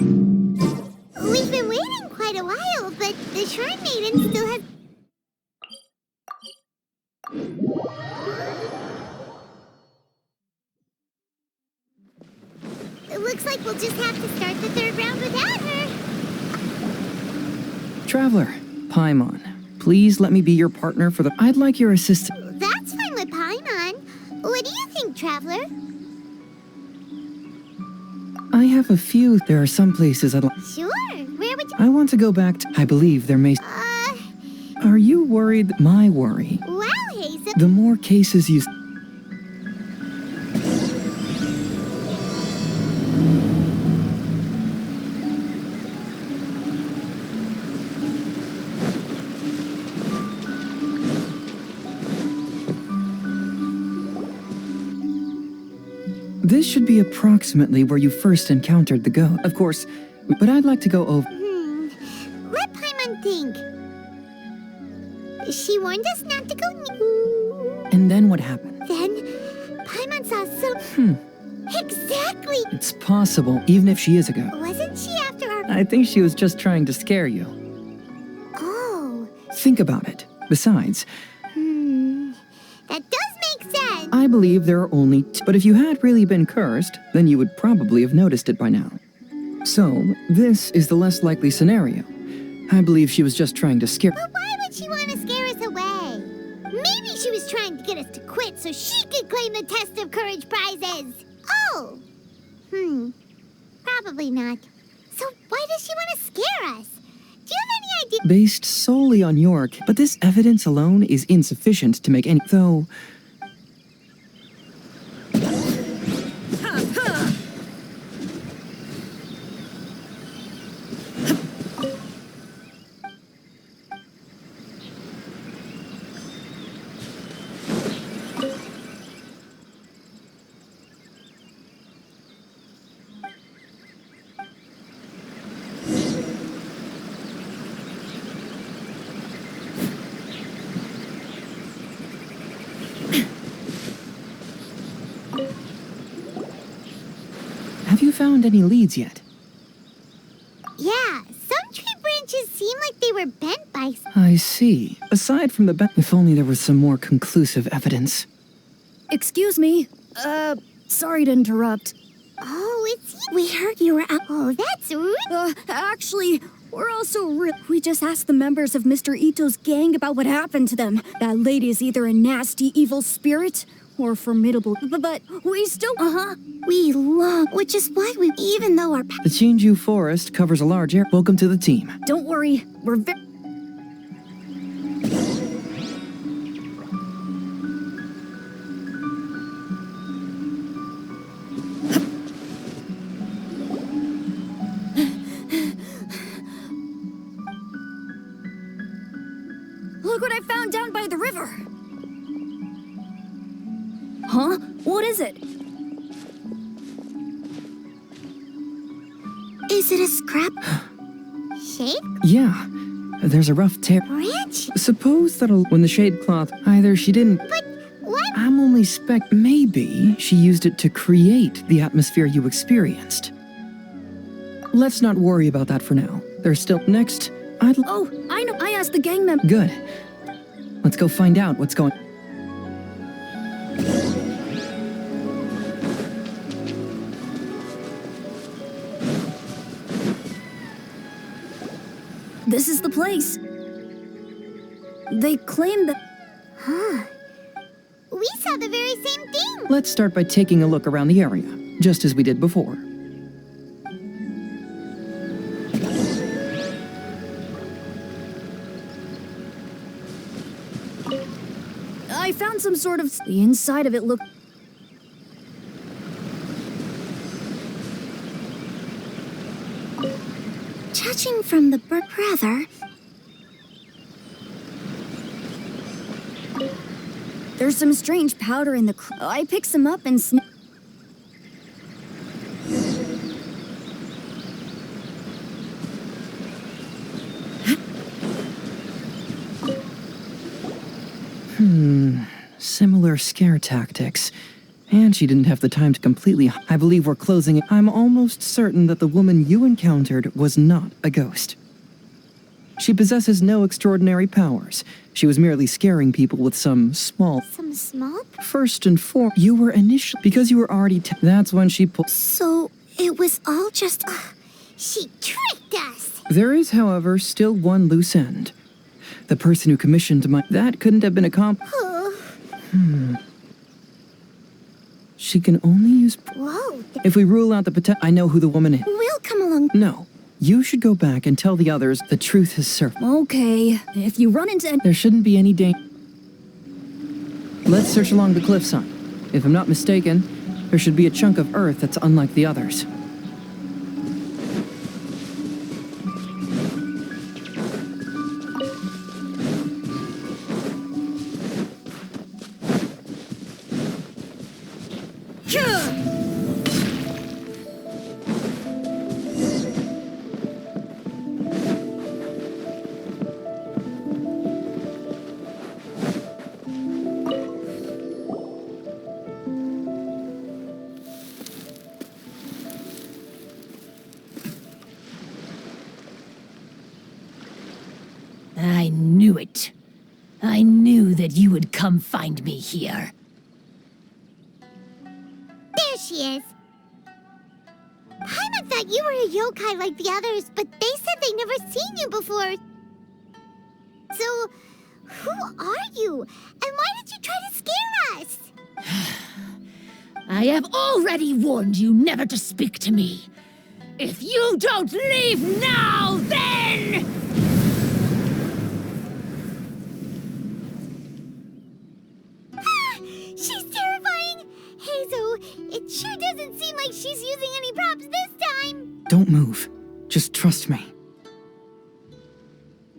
We've been waiting quite a while, but the Shrine Maiden still has... It looks like we'll just have to start the third round without her. Traveler, Paimon, please let me be your partner for the... I'd like your assistance. That's fine with Paimon. What do you think, Traveler? I have a few... There are some places I'd like... Sure. Where would you... I want to go back to... I believe there may... Are you worried? My worry. Wow, Hazel. The more cases you... This should be approximately where you first encountered the goat. Of course, but I'd like to go over... Let Paimon think. She warned us not to go... And then what happened? Then, Paimon saw some... Exactly! It's possible, even if she is a goat. Wasn't she after our... I think she was just trying to scare you. Oh. Think about it. Besides... That does make sense! I believe there are only but if you had really been cursed, then you would probably have noticed it by now. So, this is the less likely scenario. I believe she was just trying to scare... But why would she want to scare us away? Maybe she was trying to get us to quit so she could claim the Test of Courage prizes! Oh! Probably not. So why does she want to scare us? Do you have any idea? Based solely on York, but this evidence alone is insufficient to make any... Though... Have you found any leads yet? Yeah, some tree branches seem like they were bent by... I see. Aside from the if only there was some more conclusive evidence. Excuse me. Sorry to interrupt. Oh, it's... We heard you were out... Oh, that's rude. Actually, we're also we just asked the members of Mr. Ito's gang about what happened to them. That lady is either a nasty, evil spirit or formidable, but we still... We love... Which is why we... Even though our... The Chinju Forest covers a large area. Welcome to the team. Don't worry, we're very... Look what I found down by the river! Huh? What is it? Is it a scrap? Shape? Yeah. There's a rough tear. Branch? Suppose that'll... When the shade cloth... Either she didn't... But what? I'm only Maybe she used it to create the atmosphere you experienced. Let's not worry about that for now. There's still... Next, Oh, I know. I asked the gang member... Good. Let's go find out what's going... This is the place. They claim that... We saw the very same thing! Let's start by taking a look around the area, just as we did before. I found some sort of... The inside of it looked... Judging from the brother... There's some strange powder in the... I picked some up and... Similar scare tactics. And she didn't have the time to completely. I believe we're closing it. I'm almost certain that the woman you encountered was not a ghost. She possesses no extraordinary powers. She was merely scaring people with some small... Some small? First and foremost, you were initially... Because you were already... That's when she pulled... So, it was all just... She tricked us! There is, however, still one loose end. The person who commissioned my... That couldn't have been accomplished. She can only use... Whoa. If we rule out the potential... I know who the woman is. We'll come along. No. You should go back and tell the others the truth has surfaced. Okay, if you run into... There shouldn't be any danger. Let's search along the cliffside. If I'm not mistaken, there should be a chunk of earth that's unlike the others. I knew it. I knew that you would come find me here. There she is. Paimon thought you were a yokai like the others, but they said they never seen you before. So, who are you? And why did you try to scare us? I have already warned you never to speak to me. If you don't leave now, then... She's terrifying! Hazel, it sure doesn't seem like she's using any props this time! Don't move. Just trust me.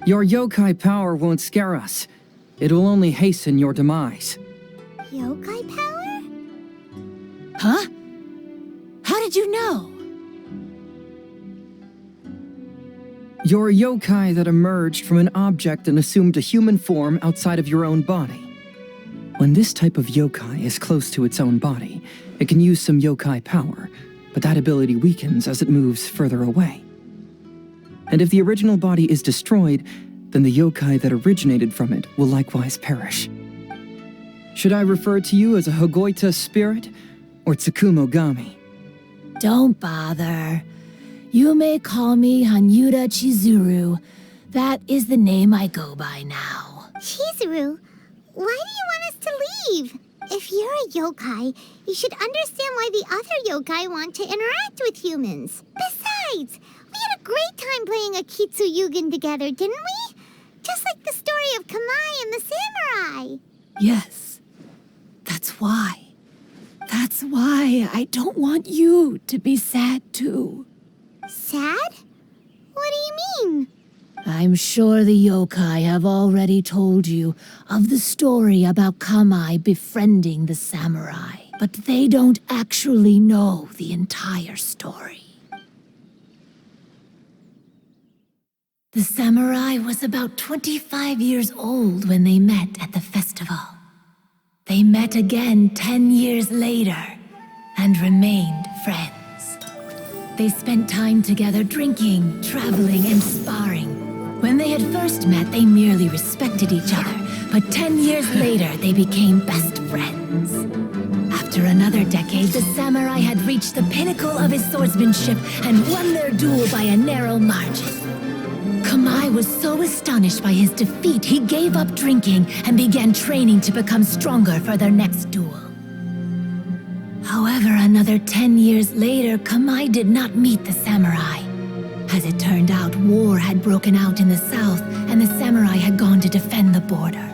Your yokai power won't scare us. It will only hasten your demise. Yokai power? Huh? How did you know? You're a yokai that emerged from an object and assumed a human form outside of your own body. When this type of yokai is close to its own body, it can use some yokai power, but that ability weakens as it moves further away. And if the original body is destroyed, then the yokai that originated from it will likewise perish. Should I refer to you as a Hogoita spirit or Tsukumogami? Don't bother. You may call me Hanyuda Chizuru. That is the name I go by now. Chizuru, why do you want us to leave? If you're a yokai, you should understand why the other yokai want to interact with humans. Besides, we had a great time playing a Kitsuyugen together, didn't we? Just like the story of Kamai and the samurai. Yes. That's why. That's why I don't want you to be sad too. Sad? What do you mean? I'm sure the yokai have already told you of the story about Kamai befriending the samurai, but they don't actually know the entire story. The samurai was about 25 years old when they met at the festival. They met again 10 years later and remained friends. They spent time together drinking, traveling, and sparring. When they had first met, they merely respected each other, but 10 years later, they became best friends. After another decade, the samurai had reached the pinnacle of his swordsmanship and won their duel by a narrow margin. Kamai was so astonished by his defeat, he gave up drinking and began training to become stronger for their next duel. However, another 10 years later, Kamai did not meet the samurai. As it turned out, war had broken out in the south, and the samurai had gone to defend the border.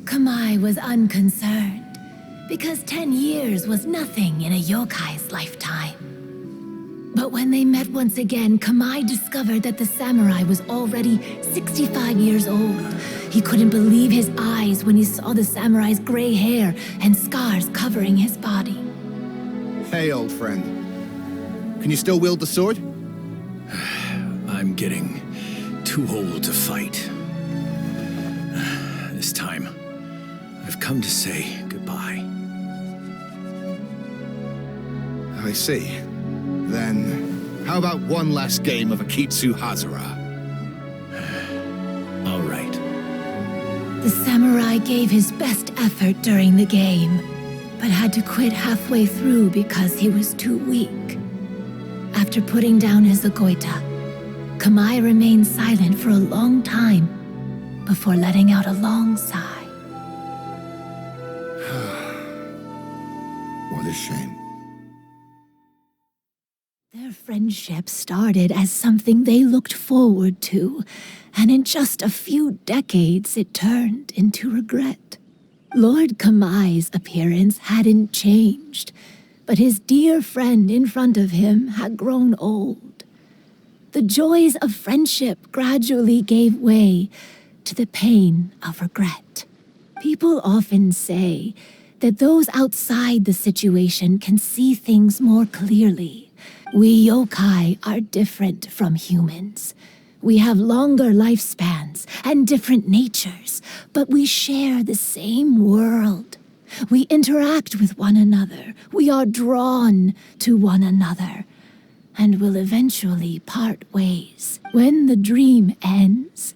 Kamai was unconcerned, because 10 years was nothing in a yokai's lifetime. But when they met once again, Kamai discovered that the samurai was already 65 years old. He couldn't believe his eyes when he saw the samurai's gray hair and scars covering his body. Hey, old friend. Can you still wield the sword? I'm getting too old to fight. This time, I've come to say goodbye. I see. Then, how about one last game of Akitsu Hazara? All right. The samurai gave his best effort during the game, but had to quit halfway through because he was too weak. After putting down his agoita, Kamai remained silent for a long time before letting out a long sigh. What a shame. Their friendship started as something they looked forward to, and in just a few decades it turned into regret. Lord Kamai's appearance hadn't changed, but his dear friend in front of him had grown old. The joys of friendship gradually gave way to the pain of regret. People often say that those outside the situation can see things more clearly. We yokai are different from humans. We have longer lifespans and different natures, but we share the same world. We interact with one another. We are drawn to one another, and will eventually part ways. When the dream ends,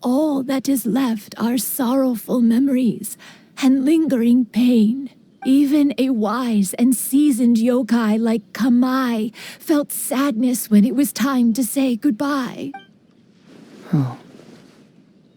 all that is left are sorrowful memories and lingering pain. Even a wise and seasoned yokai like Kamai felt sadness when it was time to say goodbye. Oh.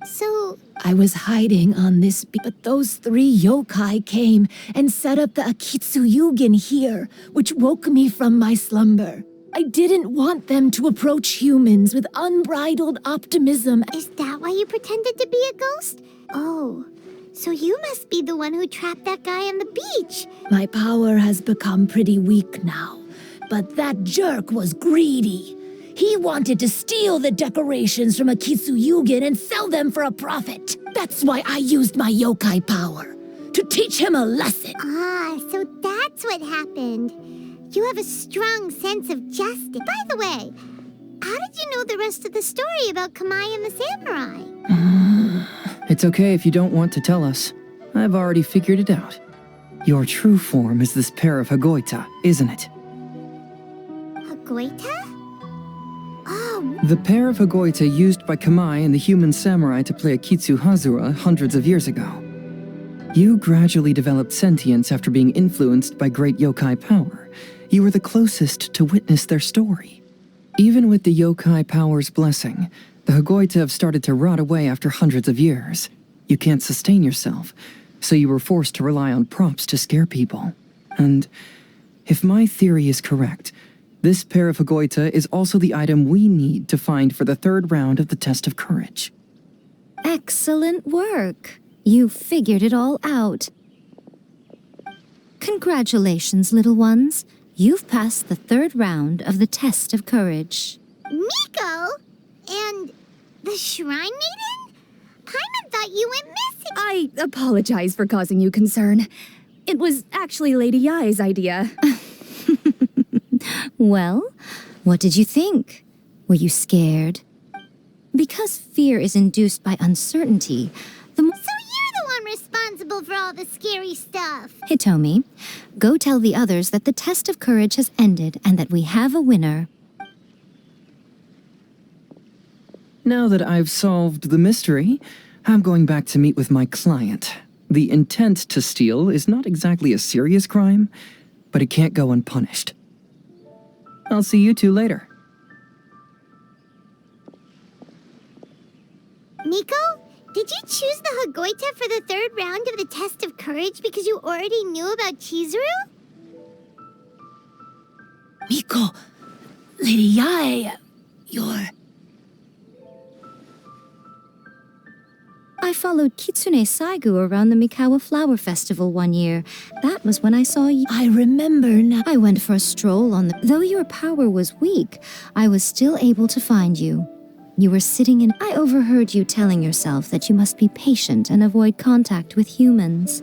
So, I was hiding on this but those 3 yokai came and set up the Akitsu Yugen here, which woke me from my slumber. I didn't want them to approach humans with unbridled optimism. is that why you pretended to be a ghost? Oh, so you must be the one who trapped that guy on the beach. My power has become pretty weak now, but that jerk was greedy. He wanted to steal the decorations from Akitsu Yugen and sell them for a profit. That's why I used my yokai power, to teach him a lesson. Ah, so that's what happened. You have a strong sense of justice. By the way, how did you know the rest of the story about Kamai and the samurai? It's okay if you don't want to tell us. I've already figured it out. Your true form is this pair of Hagoita, isn't it? Hagoita? Oh, The pair of Hagoita used by Kamai and the human samurai to play Akitsu Hazura hundreds of years ago. You gradually developed sentience after being influenced by great yokai power. You were the closest to witness their story. Even with the yokai power's blessing, the Hagoita have started to rot away after hundreds of years. You can't sustain yourself, so you were forced to rely on props to scare people. And if my theory is correct, this pair of Hagoita is also the item we need to find for the 3rd round of the test of courage. Excellent work. You figured it all out. Congratulations, little ones. You've passed the 3rd round of the test of courage. Miko? And the Shrine Maiden? Paimon thought you went missing. I apologize for causing you concern. It was actually Lady Yai's idea. Well, what did you think? Were you scared? Because fear is induced by uncertainty, the more... So you're the one responsible for all the scary stuff. Hitomi, go tell the others that the test of courage has ended and that we have a winner. Now that I've solved the mystery, I'm going back to meet with my client. The intent to steal is not exactly a serious crime, but it can't go unpunished. I'll see you two later. Miko, did you choose the Hagoita for the 3rd round of the test of courage because you already knew about Chizuru? Miko, Lady Yai, you're... I followed Kitsune Saigu around the Mikawa Flower Festival one year. That was when I saw you. I remember now. I went for a stroll on the... Though your power was weak, I was still able to find you. You were sitting in... I overheard you telling yourself that you must be patient and avoid contact with humans.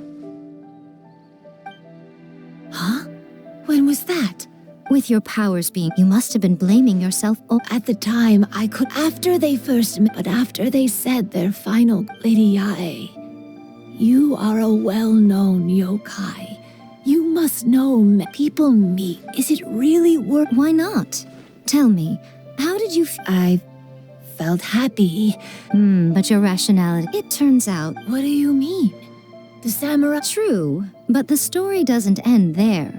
Huh? When was that? With your powers being... You must have been blaming yourself... At the time, I could... After they first met, but after they said their final... Lady Yai, you are a well-known yokai. You must know people meet. Is it really worth? Why not? Tell me, how did you I felt happy. But your rationality... It turns out... What do you mean? The samurai... True, but the story doesn't end there.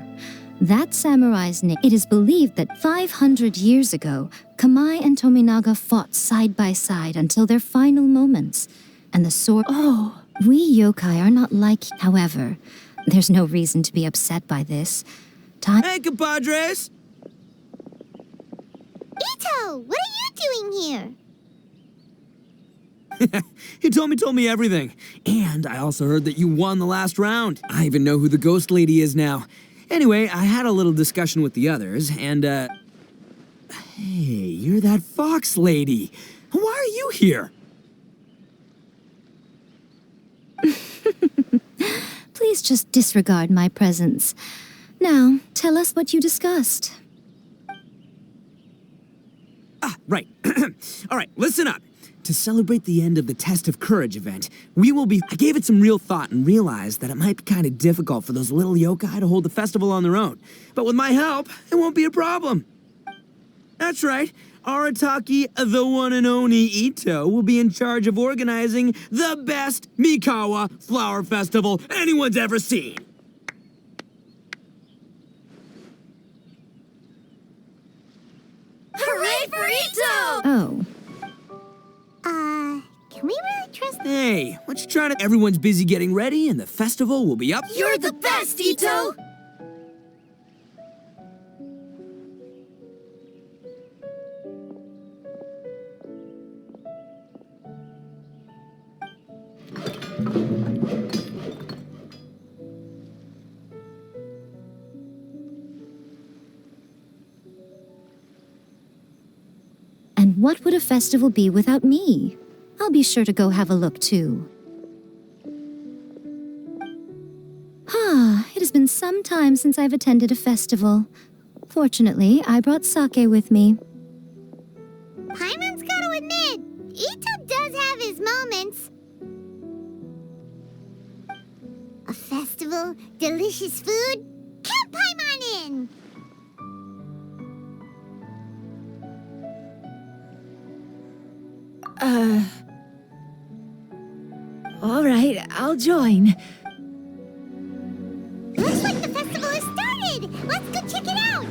That samurai's name... It is believed that 500 years ago, Kamai and Tominaga fought side by side until their final moments. And the sword... Oh, We yokai are not like... However, there's no reason to be upset by this. Time... Hey, compadres! Ito, what are you doing here? He told me everything. And I also heard that you won the last round. I even know who the ghost lady is now. Anyway, I had a little discussion with the others, and, Hey, you're that fox lady. Why are you here? Please just disregard my presence. Now, tell us what you discussed. Ah, right. All right, listen up. To celebrate the end of the Test of Courage event, I gave it some real thought and realized that it might be kind of difficult for those little yokai to hold the festival on their own. But with my help, it won't be a problem. That's right. Arataki, the one and only Ito, will be in charge of organizing the best Mikawa flower festival anyone's ever seen. hooray for Ito! Oh, Can we really trust... Hey, what you trying to... Everyone's busy getting ready and the festival will be up... You're the best, Ito! and what would a festival be without me? I'll be sure to go have a look, too. It has been some time since I've attended a festival. Fortunately, I brought sake with me. Paimon's gotta admit, Ito does have his moments. A festival, delicious food, count Paimon in! All right, I'll join. Looks like the festival has started! Let's go check it out!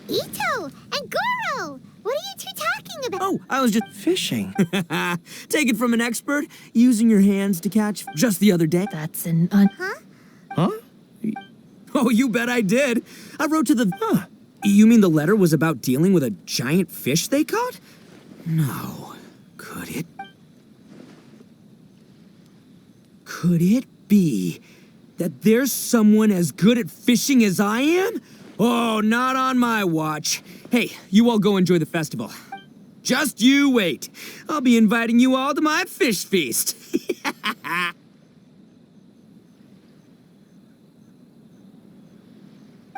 Ito and Goro! What are you two talking about? Oh, I was just fishing. Take it from an expert, using your hands to catch just the other day. That's an Huh? Oh, you bet I did. I wrote to the... Huh. You mean the letter was about dealing with a giant fish they caught? No. Could it? Could it be that there's someone as good at fishing as I am? Oh, not on my watch. Hey, you all go enjoy the festival. Just you wait. I'll be inviting you all to my fish feast.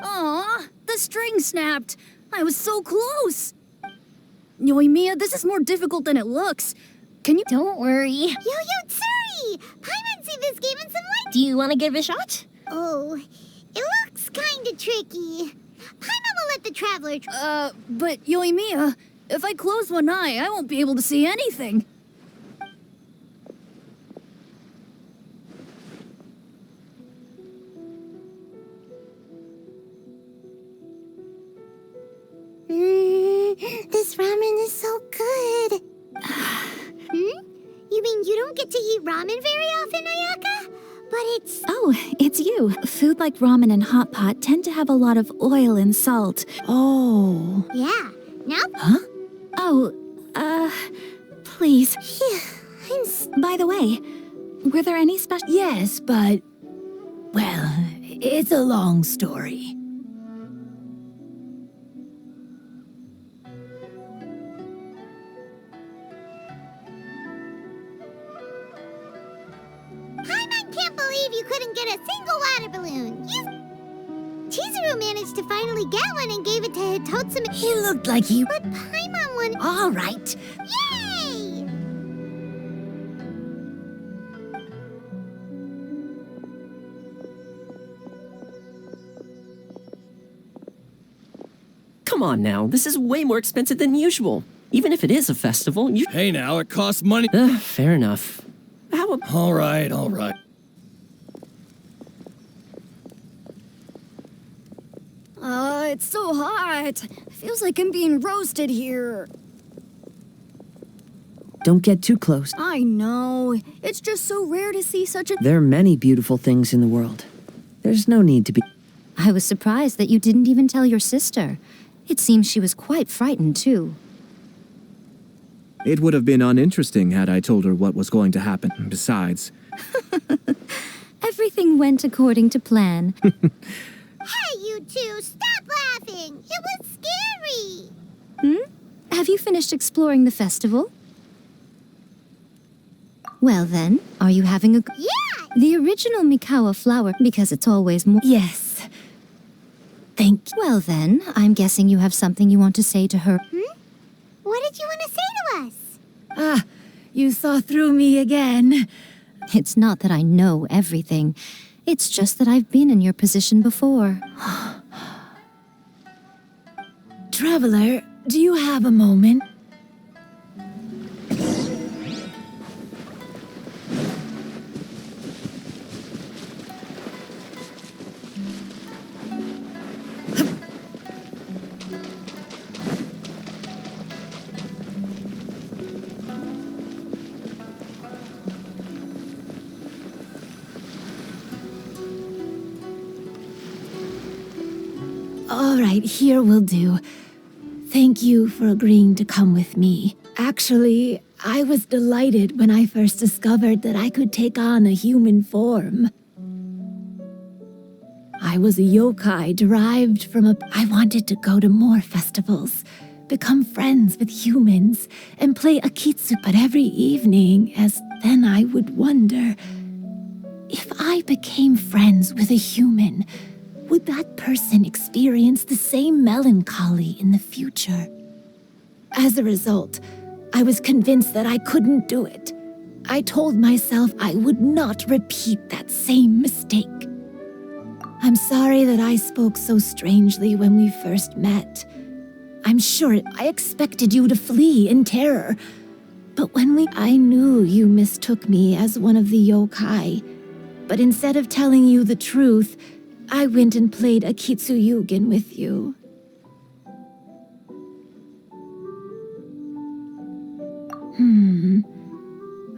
Aw, the string snapped. I was so close. Yoimiya, this is more difficult than it looks. Can you... Don't worry. Yo-Yo Tsuri! Paimon see this game in some light. Do you want to give it a shot? Oh, it looks kinda tricky. Paimon will let the traveler But Yoimiya, if I close one eye, I won't be able to see anything. This ramen is so good. You mean you don't get to eat ramen very often, Ayaka? But it's... Oh, it's you. Food like ramen and hot pot tend to have a lot of oil and salt. Oh. Yeah. Now... Huh? Oh, please. By the way, were there any special... Yes, but... Well, it's a long story. Paimon can't can't believe you couldn't get a single water balloon. Chizuru managed to finally get one and gave it to Hitotsume. He looked like he... But Paimon won. All right. Yay! Come on now, this is way more expensive than usual. Even if it is a festival, you... Hey now, it costs money. Fair enough. How about... All right, all right. It's so hot. Feels like I'm being roasted here. Don't get too close. I know. It's just so rare to see such a... There are many beautiful things in the world. There's no need to be... I was surprised that you didn't even tell your sister. It seems she was quite frightened, too. It would have been uninteresting had I told her what was going to happen. Besides... Everything went according to plan. Hey, you two, stop laughing! It was scary! Have you finished exploring the festival? Well then, are you having a... Yeah! The original Mikawa flower, because it's always more... Yes. Thank you. Well then, I'm guessing you have something you want to say to her. What did you want to say to us? Ah, you saw through me again. It's not that I know everything. It's just that I've been in your position before. Traveler, do you have a moment? All right, here will do. Thank you for agreeing to come with me. Actually, I was delighted when I first discovered that I could take on a human form. I was a yokai derived from a... I wanted to go to more festivals, become friends with humans, and play akitsupa every evening, as then I would wonder, if I became friends with a human, would that person experience the same melancholy in the future? As a result, I was convinced that I couldn't do it. I told myself I would not repeat that same mistake. I'm sorry that I spoke so strangely when we first met. I'm sure I expected you to flee in terror. But I knew you mistook me as one of the yokai. But instead of telling you the truth, I went and played Akitsuyugen with you.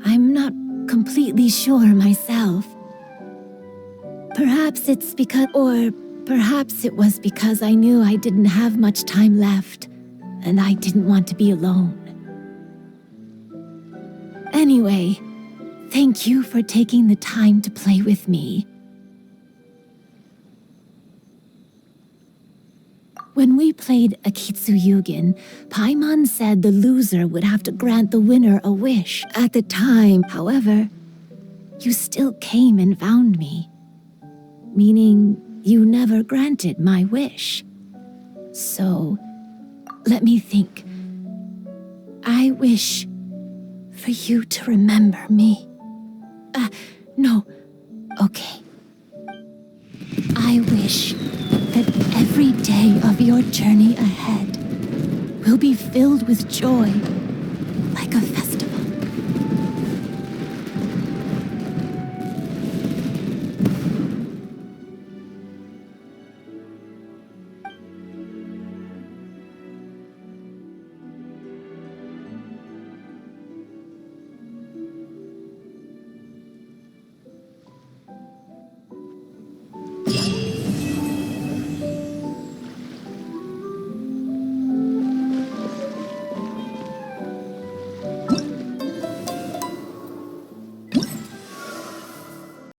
I'm not completely sure myself. Perhaps it was because I knew I didn't have much time left, and I didn't want to be alone. Anyway, thank you for taking the time to play with me. When we played Akitsuyugen, Paimon said the loser would have to grant the winner a wish. At the time, however, you still came and found me. Meaning, you never granted my wish. So, let me think. I wish for you to remember me. No. Okay. I wish that every day of your journey ahead will be filled with joy, like a